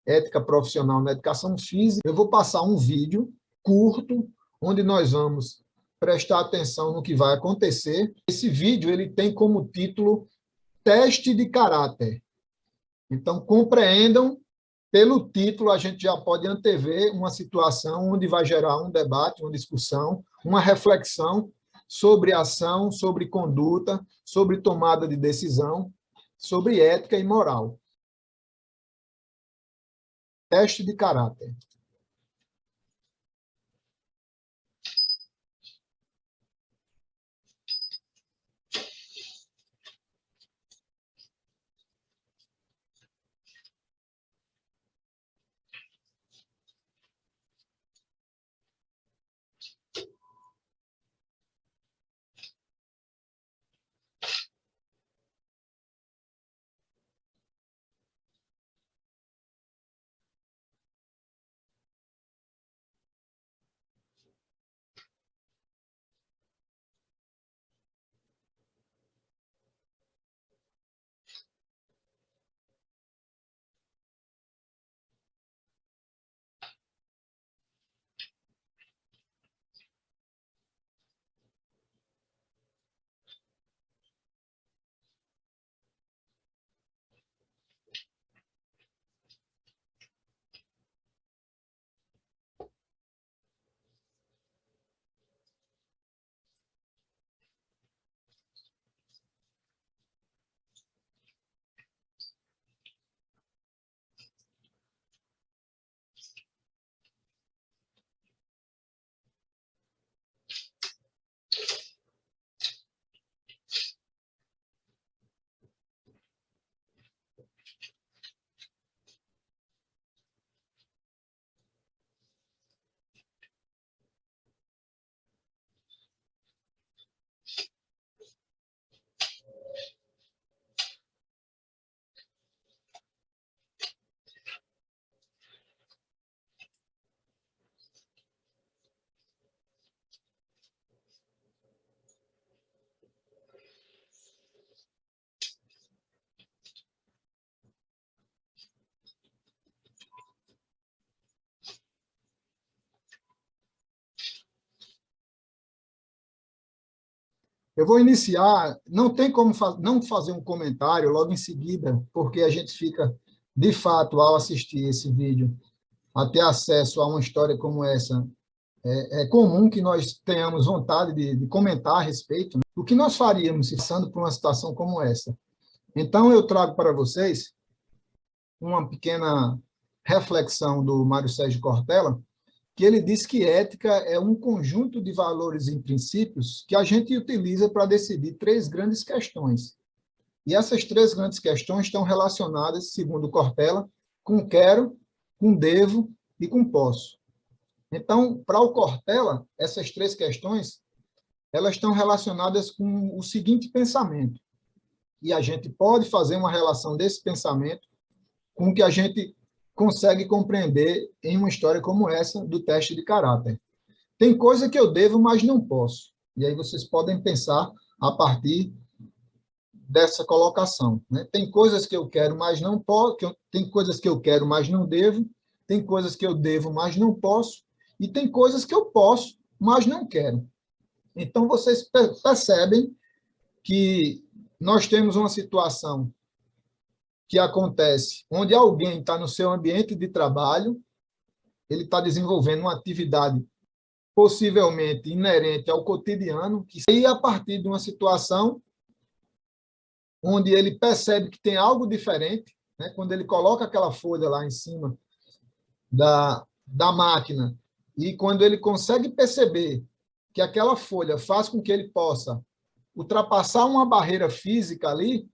ética profissional na educação física, eu vou passar um vídeo curto, onde nós vamos prestar atenção no que vai acontecer. Esse vídeo ele tem como título Teste de Caráter. Então, compreendam, pelo título, a gente já pode antever uma situação onde vai gerar um debate, uma discussão, uma reflexão sobre ação, sobre conduta, sobre tomada de decisão, sobre ética e moral. Teste de caráter. Eu vou iniciar, não tem como não fazer um comentário logo em seguida, porque a gente fica, de fato, ao assistir esse vídeo, a ter acesso a uma história como essa. É comum que nós tenhamos vontade de comentar a respeito, né? O que nós faríamos se passando por uma situação como essa. Então, eu trago para vocês uma pequena reflexão do Mário Sérgio Cortella, que ele diz que ética é um conjunto de valores e princípios que a gente utiliza para decidir três grandes questões. E essas três grandes questões estão relacionadas, segundo Cortella, com quero, com devo e com posso. Então, para o Cortella, essas três questões, elas estão relacionadas com o seguinte pensamento. E a gente pode fazer uma relação desse pensamento com o que a gente consegue compreender em uma história como essa do teste de caráter. Tem coisa que eu devo, mas não posso. E aí vocês podem pensar a partir dessa colocação, né? Tem coisas que eu quero, mas não posso, tem coisas que eu quero, mas não devo, tem coisas que eu devo, mas não posso, e tem coisas que eu posso, mas não quero. Então, vocês percebem que nós temos uma situação que acontece onde alguém está no seu ambiente de trabalho, ele está desenvolvendo uma atividade possivelmente inerente ao cotidiano, que aí a partir de uma situação onde ele percebe que tem algo diferente, né? Quando ele coloca aquela folha lá em cima da máquina, e quando ele consegue perceber que aquela folha faz com que ele possa ultrapassar uma barreira física ali,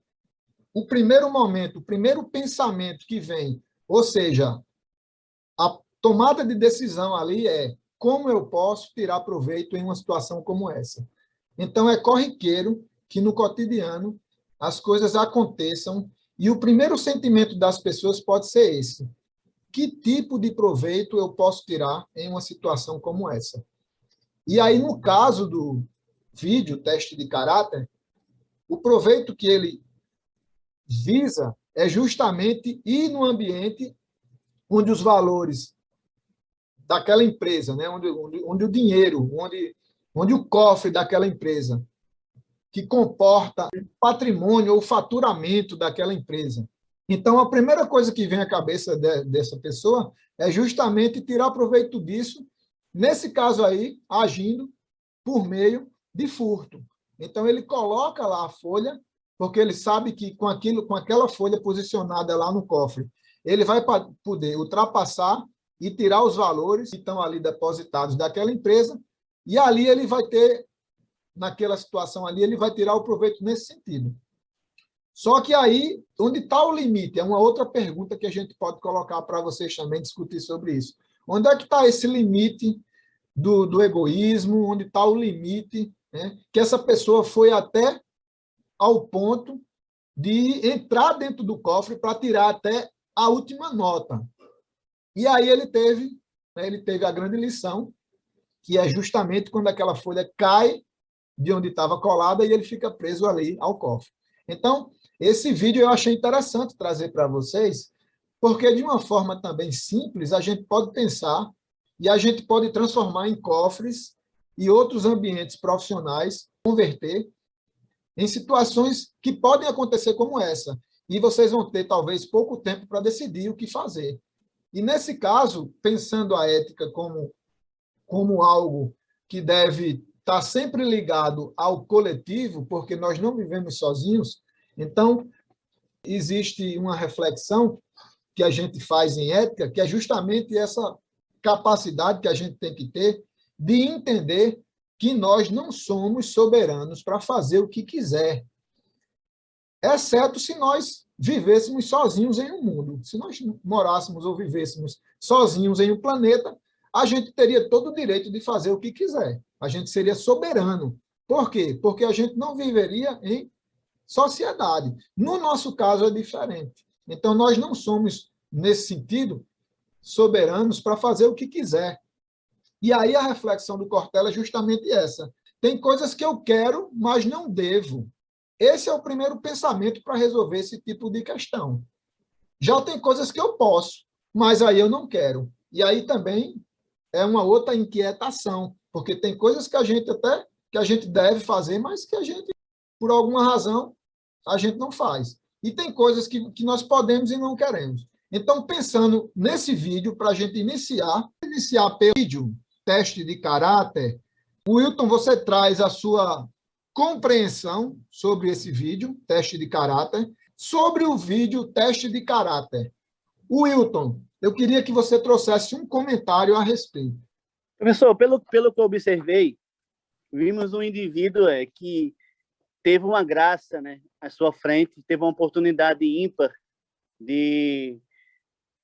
o primeiro momento, o primeiro pensamento que vem, ou seja, a tomada de decisão ali é como eu posso tirar proveito em uma situação como essa. Então, é corriqueiro que no cotidiano as coisas aconteçam e o primeiro sentimento das pessoas pode ser esse. Que tipo de proveito eu posso tirar em uma situação como essa? E aí, no caso do vídeo, teste de caráter, o proveito que ele visa é justamente ir no ambiente onde os valores daquela empresa, né? Onde o dinheiro, onde o cofre daquela empresa, que comporta o patrimônio ou faturamento daquela empresa. Então, a primeira coisa que vem à cabeça dessa pessoa é justamente tirar proveito disso, nesse caso aí, agindo por meio de furto. Então, ele coloca lá a folha, porque ele sabe que com aquela folha posicionada lá no cofre, ele vai poder ultrapassar e tirar os valores que estão ali depositados daquela empresa, e ali ele vai ter, naquela situação ali, ele vai tirar o proveito nesse sentido. Só que aí, onde está o limite? É uma outra pergunta que a gente pode colocar para vocês também discutir sobre isso. Onde é que está esse limite do egoísmo? Onde está o limite, né, que essa pessoa foi até ao ponto de entrar dentro do cofre para tirar até a última nota? E aí ele teve a grande lição, que é justamente quando aquela folha cai de onde estava colada e ele fica preso ali ao cofre. Então, esse vídeo eu achei interessante trazer para vocês, porque de uma forma também simples, a gente pode pensar e a gente pode transformar em cofres e outros ambientes profissionais, converter em situações que podem acontecer como essa. E vocês vão ter, talvez, pouco tempo para decidir o que fazer. E, nesse caso, pensando a ética como algo que deve estar sempre ligado ao coletivo, porque nós não vivemos sozinhos, então, existe uma reflexão que a gente faz em ética, que é justamente essa capacidade que a gente tem que ter de entender que nós não somos soberanos para fazer o que quiser, exceto se nós vivêssemos sozinhos em um mundo. Se nós morássemos ou vivêssemos sozinhos em um planeta, a gente teria todo o direito de fazer o que quiser. A gente seria soberano. Por quê? Porque a gente não viveria em sociedade. No nosso caso é diferente. Então, nós não somos, nesse sentido, soberanos para fazer o que quiser. E aí a reflexão do Cortella é justamente essa. Tem coisas que eu quero, mas não devo. Esse é o primeiro pensamento para resolver esse tipo de questão. Já tem coisas que eu posso, mas aí eu não quero. E aí também é uma outra inquietação, porque tem coisas que a gente deve fazer, mas que a gente, por alguma razão, a gente não faz. E tem coisas que nós podemos e não queremos. Então, pensando nesse vídeo, para a gente iniciar pelo vídeo, teste de caráter, Wilton, você traz a sua compreensão sobre esse vídeo, teste de caráter, sobre o vídeo, teste de caráter. Wilton, eu queria que você trouxesse um comentário a respeito. Professor, pelo que eu observei, vimos um indivíduo que teve uma graça, né, à sua frente, teve uma oportunidade ímpar de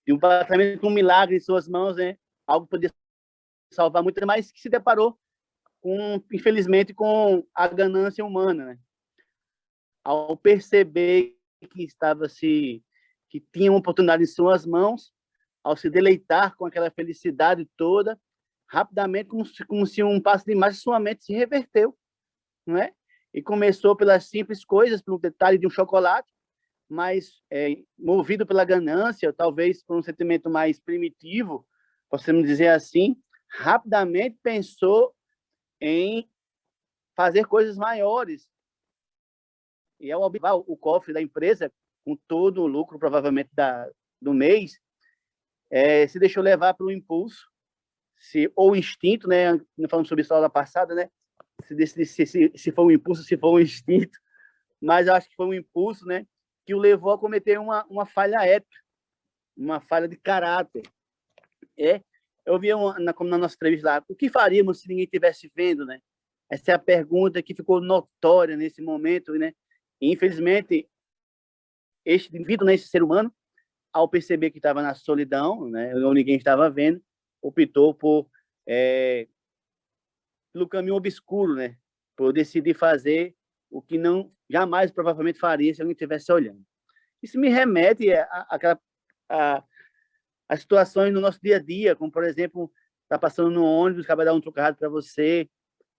um tratamento, um milagre em suas mãos, né, algo que poderia salvar muito, mas que se deparou, infelizmente, com a ganância humana, né? Ao perceber que tinha uma oportunidade em suas mãos, ao se deleitar com aquela felicidade toda, rapidamente, como se um passo de imagem, sua mente se reverteu, não é? E começou pelas simples coisas, pelo detalhe de um chocolate, mas movido pela ganância, talvez por um sentimento mais primitivo, possamos dizer assim, rapidamente pensou em fazer coisas maiores. E ao observar o cofre da empresa, com todo o lucro, provavelmente, do mês, se deixou levar pelo impulso, ou instinto, né? Não falamos sobre isso na aula passada, né? Se foi um impulso, se foi um instinto, mas eu acho que foi um impulso, né? Que o levou a cometer uma falha ética, uma falha de caráter. Eu vi como na nossa entrevista lá, o que faríamos se ninguém estivesse vendo, né? Essa é a pergunta que ficou notória nesse momento, né? E, infelizmente, este indivíduo, né, esse ser humano, ao perceber que estava na solidão, né, ou ninguém estava vendo, optou pelo caminho obscuro, né, por decidir fazer o que não jamais provavelmente faria se alguém estivesse olhando. Isso me remete a situações no nosso dia a dia, como, por exemplo, tá passando no ônibus, acaba de dar um troco errado para você,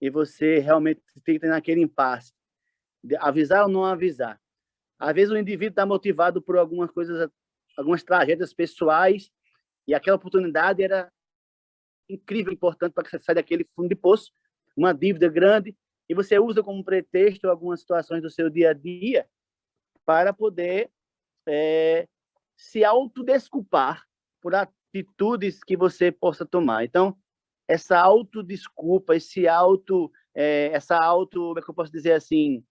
e você realmente fica naquele impasse, de avisar ou não avisar. Às vezes o indivíduo está motivado por algumas coisas, algumas tragédias pessoais, E aquela oportunidade era incrível, importante para que você saia daquele fundo de poço, uma dívida grande, e você usa como pretexto algumas situações do seu dia a dia para poder se autodesculpar por atitudes que você possa tomar. Então, essa autodesculpa, como é que eu posso dizer assim,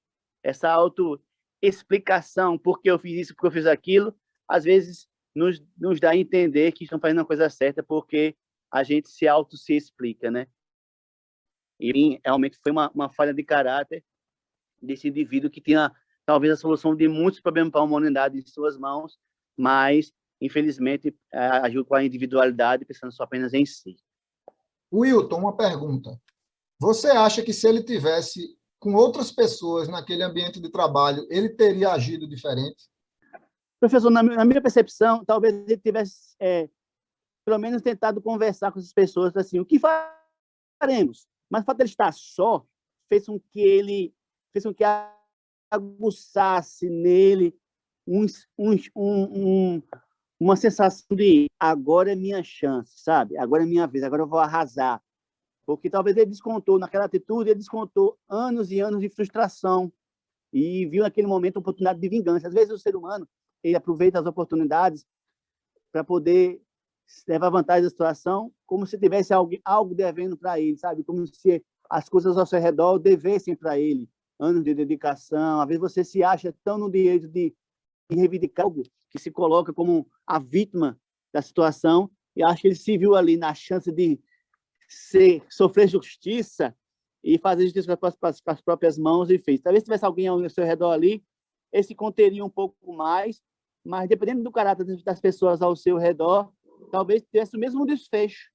essa autoexplicação, por que eu fiz isso, por que eu fiz aquilo, às vezes nos dá a entender que estão fazendo a coisa certa, porque a gente se explica, né? E realmente foi uma falha de caráter desse indivíduo que tinha talvez a solução de muitos problemas para a humanidade em suas mãos, mas, infelizmente, agiu com a individualidade, pensando só apenas em si. Wilton, uma pergunta. Você acha que se ele tivesse com outras pessoas naquele ambiente de trabalho, ele teria agido diferente? Professor, na minha percepção, talvez ele tivesse, pelo menos, tentado conversar com essas pessoas, assim, o que faremos? Mas o fato de ele estar só fez com que aguçasse nele uma sensação de agora é minha chance, sabe? Agora é minha vez, agora eu vou arrasar. Porque talvez ele descontou, naquela atitude, ele descontou anos e anos de frustração e viu naquele momento uma oportunidade de vingança. Às vezes o ser humano ele aproveita as oportunidades para poder levar vantagem da situação, como se tivesse algo devendo para ele, sabe? Como se as coisas ao seu redor devessem para ele. Anos de dedicação, às vezes você se acha tão no direito de reivindicar algo que se coloca como a vítima da situação, e acho que ele se viu ali na chance de sofrer justiça e fazer justiça com as próprias mãos e fez. Talvez se tivesse alguém ao seu redor ali, esse conteria um pouco mais, mas dependendo do caráter das pessoas ao seu redor, talvez tivesse o mesmo desfecho,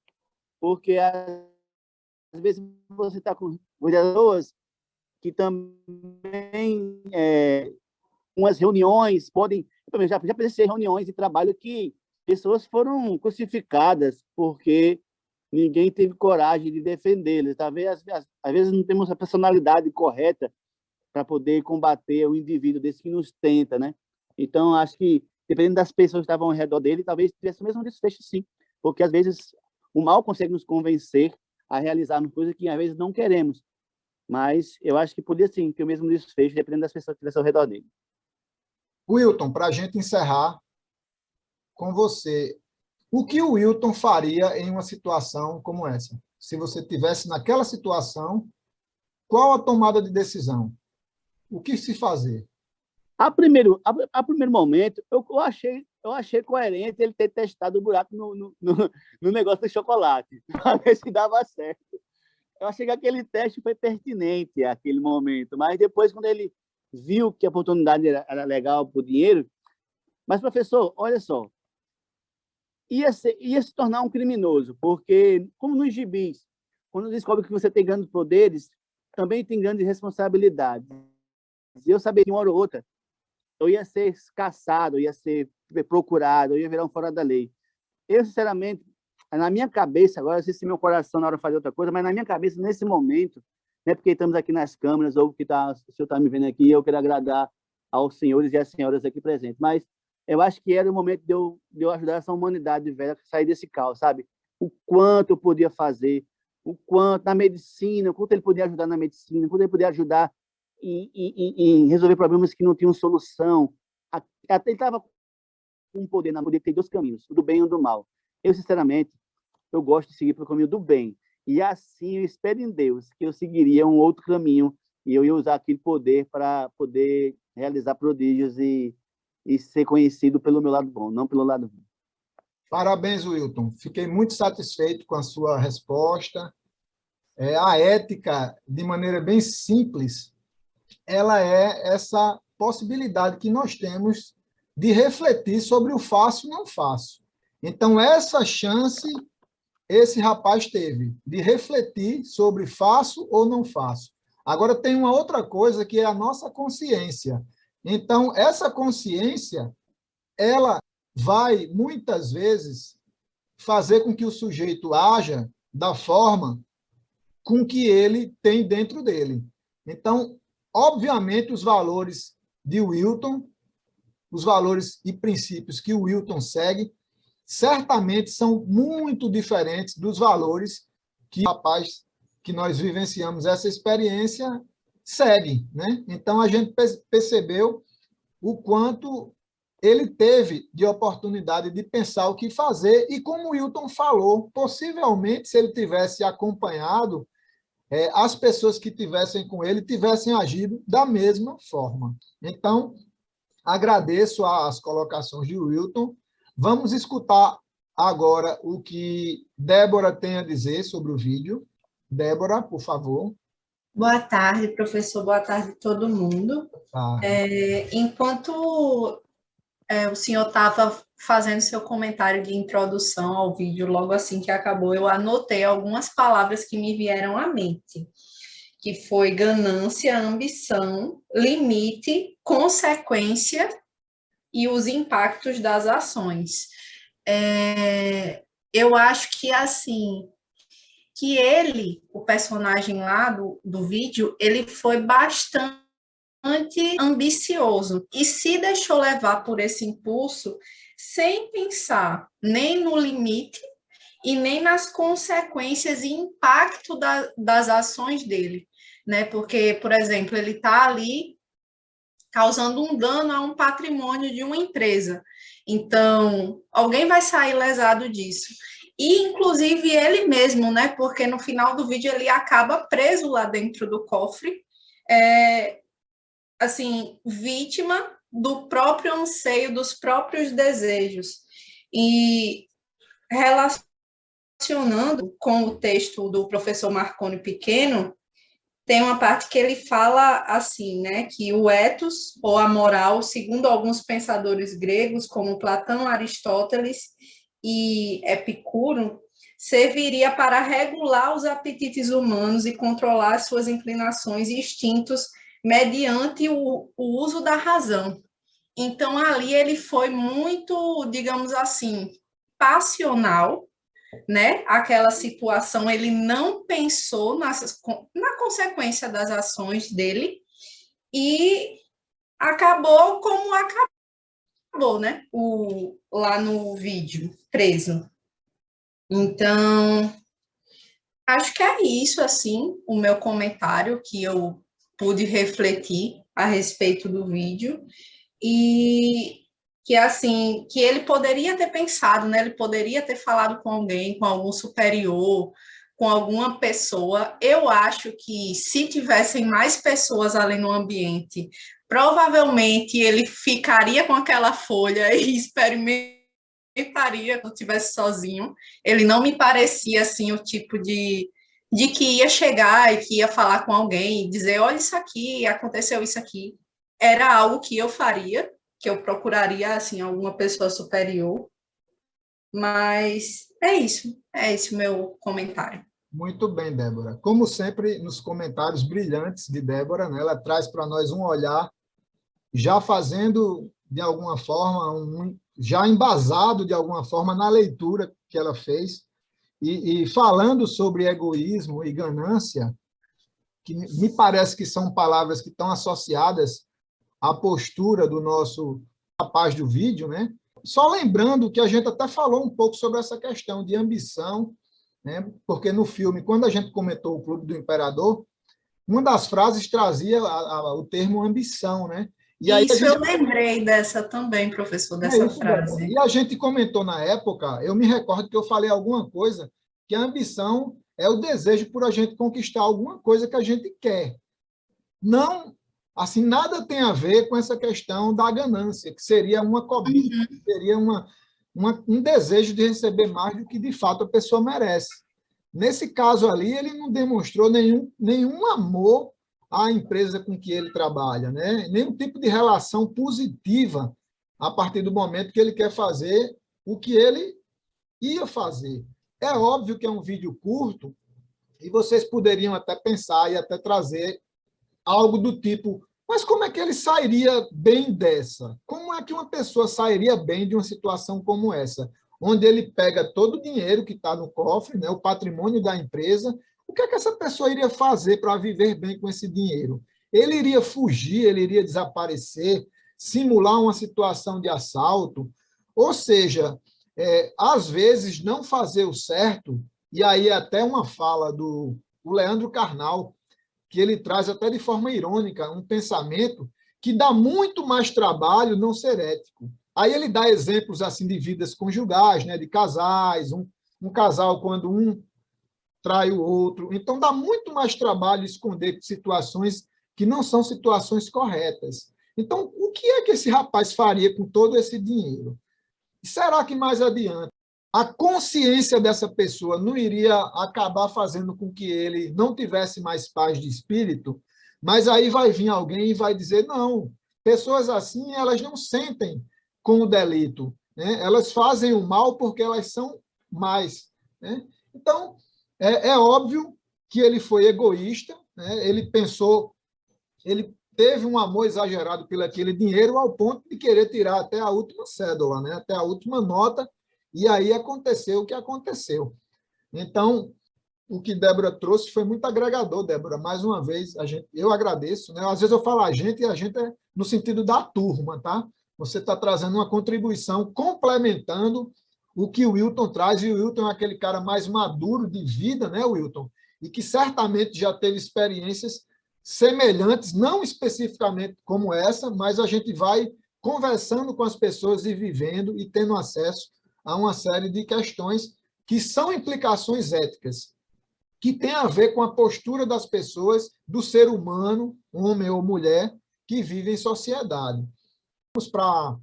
porque às vezes você está com pessoas que também umas reuniões podem, já presenciei reuniões de trabalho que pessoas foram crucificadas porque ninguém teve coragem de defendê-los. Talvez às vezes não temos a personalidade correta para poder combater o indivíduo desse que nos tenta, né? Então acho que dependendo das pessoas que estavam ao redor dele, talvez tivesse o mesmo desfecho, sim, porque às vezes o mal consegue nos convencer a realizarmos coisas que às vezes não queremos. Mas eu acho que podia sim ter o mesmo desfecho, dependendo das pessoas que estivessem ao redor dele. Wilton, para a gente encerrar com você, o que o Wilton faria em uma situação como essa? Se você tivesse naquela situação, qual a tomada de decisão? O que se fazer? A primeiro momento, eu achei coerente ele ter testado o buraco no negócio de chocolate, para ver se dava certo. Eu achei que aquele teste foi pertinente àquele momento, mas depois, quando ele viu que a oportunidade era legal para o dinheiro, mas, professor, olha só, ia se tornar um criminoso, porque, como nos gibis, quando descobre que você tem grandes poderes, também tem grandes responsabilidades. Eu sabia que uma hora ou outra eu ia ser caçado, eu ia ser procurado, eu ia virar um fora da lei. Eu, sinceramente, na minha cabeça, agora, não sei se meu coração na hora de fazer outra coisa, mas na minha cabeça, nesse momento, não é porque estamos aqui nas câmeras, ou porque o senhor está me vendo aqui, eu quero agradar aos senhores e às senhoras aqui presentes, mas eu acho que era o momento de eu ajudar essa humanidade velha a sair desse caos, sabe? O quanto eu podia fazer, o quanto na medicina, o quanto ele podia ajudar na medicina, o quanto ele podia ajudar em resolver problemas que não tinham solução. Até ele estava com um poder na mão, tem dois caminhos, o do bem e o do mal. Eu, sinceramente, eu gosto de seguir pelo caminho do bem. E assim eu espero em Deus que eu seguiria um outro caminho e eu ia usar aquele poder para poder realizar prodígios e ser conhecido pelo meu lado bom, não pelo lado ruim. Parabéns, Wilton. Fiquei muito satisfeito com a sua resposta. A ética, de maneira bem simples, ela é essa possibilidade que nós temos de refletir sobre o faço e não faço. Então, essa chance esse rapaz teve de refletir sobre faço ou não faço. Agora, tem uma outra coisa que é a nossa consciência. Então, essa consciência, ela vai, muitas vezes, fazer com que o sujeito haja da forma com que ele tem dentro dele. Então, obviamente, os valores de Wilton, os valores e princípios que o Wilton segue, certamente são muito diferentes dos valores que o rapaz que nós vivenciamos essa experiência segue, né? Então, a gente percebeu o quanto ele teve de oportunidade de pensar o que fazer, e como o Wilton falou, possivelmente, se ele tivesse acompanhado, as pessoas que tivessem com ele tivessem agido da mesma forma. Então, agradeço as colocações de Wilton. Vamos escutar agora o que Débora tem a dizer sobre o vídeo. Débora, por favor. Boa tarde, professor. Boa tarde a todo mundo. Enquanto o senhor estava fazendo seu comentário de introdução ao vídeo, logo assim que acabou, eu anotei algumas palavras que me vieram à mente, que foi ganância, ambição, limite, consequência e os impactos das ações. Eu acho que, assim, que ele, o personagem lá do vídeo, ele foi bastante ambicioso e se deixou levar por esse impulso sem pensar nem no limite e nem nas consequências e impacto das ações dele, né? Porque, por exemplo, ele está ali causando um dano a um patrimônio de uma empresa. Então, alguém vai sair lesado disso. E, inclusive, ele mesmo, né? Porque no final do vídeo ele acaba preso lá dentro do cofre, assim, vítima do próprio anseio, dos próprios desejos. E relacionando com o texto do professor Marconi Pequeno, tem uma parte que ele fala assim, né, que o ethos, ou a moral, segundo alguns pensadores gregos, como Platão, Aristóteles e Epicuro, serviria para regular os apetites humanos e controlar suas inclinações e instintos mediante o uso da razão. Então, ali ele foi muito, digamos assim, passional, né? Aquela situação, ele não pensou na consequência das ações dele e acabou como acabou, né? Lá no vídeo, preso. Então, acho que é isso, assim, o meu comentário que eu pude refletir a respeito do vídeo, e que, assim, que ele poderia ter pensado, né? Ele poderia ter falado com alguém, com algum superior, com alguma pessoa. Eu acho que se tivessem mais pessoas ali no ambiente, provavelmente ele ficaria com aquela folha e experimentaria quando estivesse sozinho. Ele não me parecia, assim, o tipo de que ia chegar e que ia falar com alguém e dizer, olha isso aqui, aconteceu isso aqui. Era algo que eu faria, que eu procuraria, assim, alguma pessoa superior. Mas é esse o meu comentário. Muito bem, Débora. Como sempre, nos comentários brilhantes de Débora, né, ela traz para nós um olhar já fazendo, de alguma forma, já embasado, de alguma forma, na leitura que ela fez, e falando sobre egoísmo e ganância, que me parece que são palavras que estão associadas à postura do nosso rapaz do vídeo, né? Só lembrando que a gente até falou um pouco sobre essa questão de ambição, né? Porque no filme, quando a gente comentou o Clube do Imperador, uma das frases trazia o termo ambição, né? E aí isso eu lembrei dessa também, professor, dessa frase. E a gente comentou na época, eu me recordo que eu falei alguma coisa, que a ambição é o desejo por a gente conquistar alguma coisa que a gente quer. Não, assim, nada tem a ver com essa questão da ganância, que seria uma cobiça, seria um desejo de receber mais do que de fato a pessoa merece. Nesse caso ali, ele não demonstrou nenhum amor à empresa com que ele trabalha, né? Nenhum tipo de relação positiva a partir do momento que ele quer fazer o que ele ia fazer. É óbvio que é um vídeo curto e vocês poderiam até pensar e até trazer algo do tipo, mas como é que ele sairia bem dessa? Como é que uma pessoa sairia bem de uma situação como essa? Onde ele pega todo o dinheiro que está no cofre, né, o patrimônio da empresa, o que é que essa pessoa iria fazer para viver bem com esse dinheiro? Ele iria fugir, ele iria desaparecer, simular uma situação de assalto? Ou seja, às vezes, não fazer o certo, e aí até uma fala do Leandro Carnal, que ele traz até de forma irônica um pensamento que dá muito mais trabalho não ser ético. Aí ele dá exemplos assim de vidas conjugais, né, de casais, um casal quando um trai o outro. Então dá muito mais trabalho esconder situações que não são situações corretas. Então, o que é que esse rapaz faria com todo esse dinheiro? Será que mais adiante a consciência dessa pessoa não iria acabar fazendo com que ele não tivesse mais paz de espírito? Mas aí vai vir alguém e vai dizer, não, pessoas assim, elas não sentem com o delito, né? Elas fazem o mal porque elas são mais, né? Então, é óbvio que ele foi egoísta, né? Ele teve um amor exagerado pelo aquele dinheiro ao ponto de querer tirar até a última cédula, né? Até a última nota, e aí aconteceu o que aconteceu. Então, o que Débora trouxe foi muito agregador, Débora. Mais uma vez, eu agradeço, né? Às vezes eu falo a gente, e a gente é no sentido da turma, tá? Você está trazendo uma contribuição complementando o que o Wilton traz, e o Wilton é aquele cara mais maduro de vida, né, Wilton? E que certamente já teve experiências semelhantes, não especificamente como essa, mas a gente vai conversando com as pessoas e vivendo e tendo acesso a uma série de questões que são implicações éticas, que tem a ver com a postura das pessoas, do ser humano, homem ou mulher, que vive em sociedade. Vamos para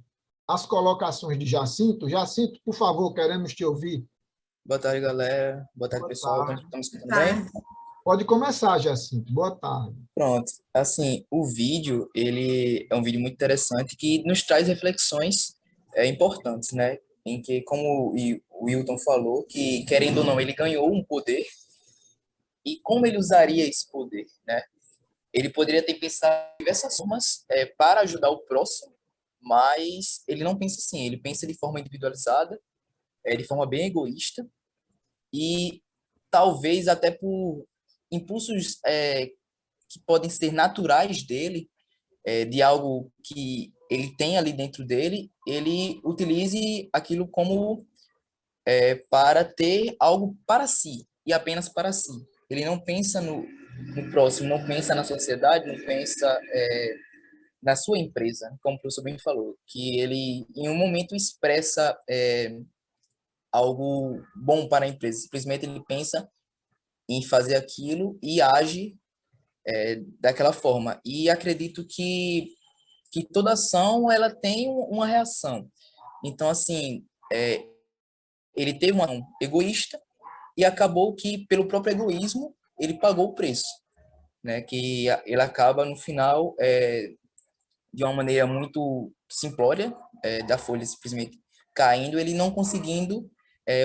as colocações de Jacinto. Jacinto, por favor, queremos te ouvir. Boa tarde, galera. Boa tarde, Boa pessoal. tarde. Estamos escutando bem? Pode começar, Jacinto. Boa tarde. Pronto. Assim, o vídeo, ele é um vídeo muito interessante que nos traz reflexões importantes, né? Em que, como o Wilton falou, que, querendo ou não, ele ganhou um poder. E como ele usaria esse poder, né? Ele poderia ter pensado de diversas formas para ajudar o próximo, mas ele não pensa assim. Ele pensa de forma individualizada, de forma bem egoísta, e talvez até por impulsos que podem ser naturais dele, de algo que ele tem ali dentro dele, ele utilize aquilo como para ter algo para si, e apenas para si. Ele não pensa no próximo, não pensa na sociedade, não pensa na sua empresa, como o professor bem falou, que ele em um momento expressa algo bom para a empresa, simplesmente ele pensa em fazer aquilo e age daquela forma. E acredito que toda ação ela tem uma reação. Então, assim, ele teve uma ação egoísta e acabou que, pelo próprio egoísmo, ele pagou o preço, né? Que ele acaba, no final, de uma maneira muito simplória, da folha simplesmente caindo, ele não conseguindo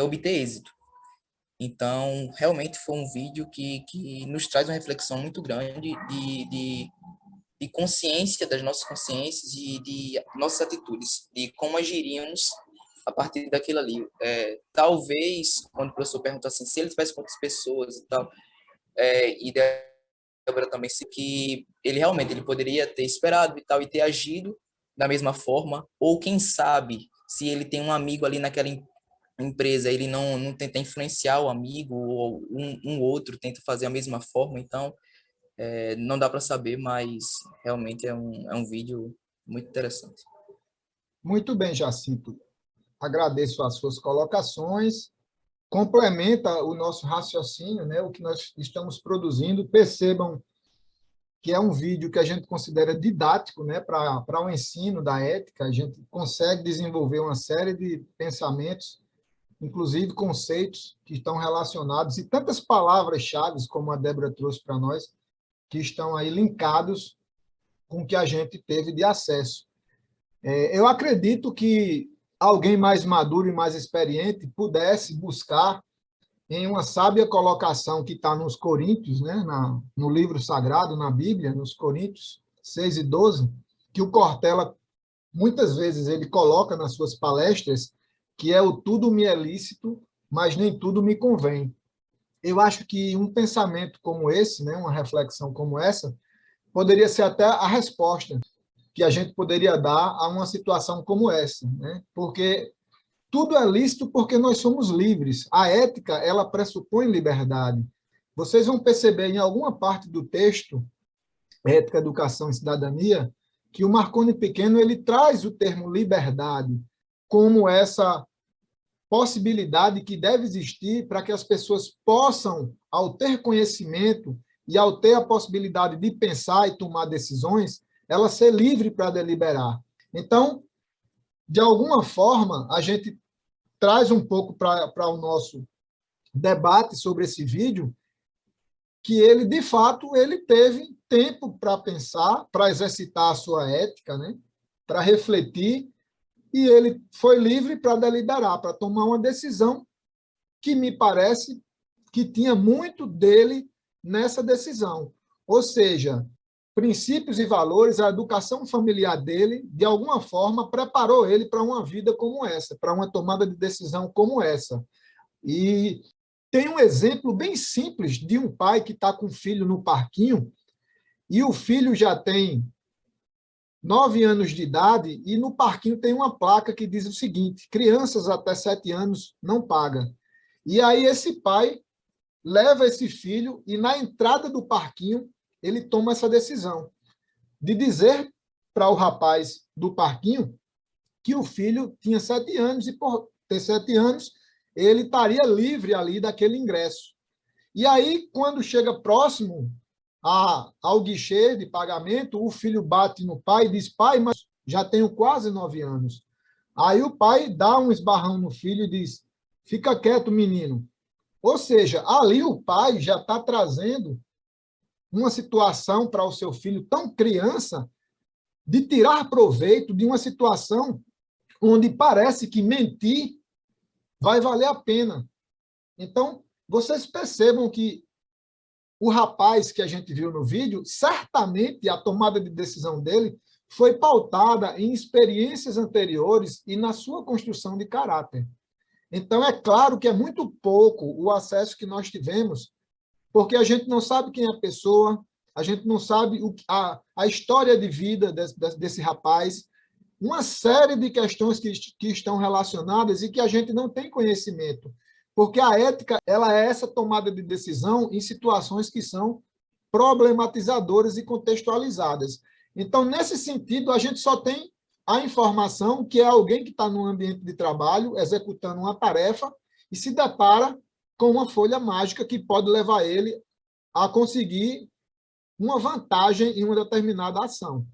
obter êxito. Então, realmente foi um vídeo que nos traz uma reflexão muito grande de consciência das nossas consciências e de nossas atitudes, de como agiríamos a partir daquilo ali. Talvez, quando o professor perguntou assim, se ele tivesse com outras pessoas e tal, e Débora também, que ele realmente ele poderia ter esperado e tal, e ter agido da mesma forma, ou quem sabe, se ele tem um amigo ali naquela empresa, ele não tenta influenciar o amigo, ou um outro tenta fazer a mesma forma, então não dá para saber, mas realmente é um vídeo muito interessante. Muito bem, Jacinto. Agradeço as suas colocações. Complementa o nosso raciocínio, né? O que nós estamos produzindo. Percebam que é um vídeo que a gente considera didático, né? Para o ensino da ética. A gente consegue desenvolver uma série de pensamentos, inclusive conceitos que estão relacionados, e tantas palavras-chave, como a Débora trouxe para nós, que estão aí linkados com o que a gente teve de acesso. Eu acredito que alguém mais maduro e mais experiente pudesse buscar em uma sábia colocação que está nos Coríntios, né, no livro sagrado, na Bíblia, nos Coríntios 6 e 12, que o Cortella, muitas vezes, ele coloca nas suas palestras, que é o tudo me é lícito, mas nem tudo me convém. Eu acho que um pensamento como esse, né, uma reflexão como essa, poderia ser até a resposta que a gente poderia dar a uma situação como essa, né? Porque tudo é lícito porque nós somos livres. A ética, ela pressupõe liberdade. Vocês vão perceber em alguma parte do texto, Ética, Educação e Cidadania, que o Marconi Pequeno ele traz o termo liberdade como essa possibilidade que deve existir para que as pessoas possam, ao ter conhecimento e ao ter a possibilidade de pensar e tomar decisões, ela ser livre para deliberar. Então, de alguma forma, a gente traz um pouco para o nosso debate sobre esse vídeo, que ele, de fato, ele teve tempo para pensar, para exercitar a sua ética, né? Para refletir, e ele foi livre para deliberar, para tomar uma decisão que me parece que tinha muito dele nessa decisão. Ou seja, princípios e valores, a educação familiar dele, de alguma forma, preparou ele para uma vida como essa, para uma tomada de decisão como essa. E tem um exemplo bem simples de um pai que está com o filho no parquinho, e o filho já tem 9 anos de idade, e no parquinho tem uma placa que diz o seguinte: crianças até 7 anos não pagam. E aí esse pai leva esse filho e na entrada do parquinho ele toma essa decisão de dizer para o rapaz do parquinho que o filho tinha 7 anos e por ter 7 anos ele estaria livre ali daquele ingresso. E aí, quando chega próximo ao guichê de pagamento, o filho bate no pai e diz: pai, mas já tenho quase 9 anos. Aí o pai dá um esbarrão no filho e diz: fica quieto, menino. Ou seja, ali o pai já está trazendo uma situação para o seu filho tão criança de tirar proveito de uma situação onde parece que mentir vai valer a pena. Então, vocês percebam que o rapaz que a gente viu no vídeo, certamente a tomada de decisão dele foi pautada em experiências anteriores e na sua construção de caráter. Então, é claro que é muito pouco o acesso que nós tivemos, porque a gente não sabe quem é a pessoa, a gente não sabe a história de vida desse rapaz, uma série de questões que estão relacionadas e que a gente não tem conhecimento. Porque a ética ela é essa tomada de decisão em situações que são problematizadoras e contextualizadas. Então, nesse sentido, a gente só tem a informação que é alguém que está num ambiente de trabalho, executando uma tarefa, e se depara com uma folha mágica que pode levar ele a conseguir uma vantagem em uma determinada ação.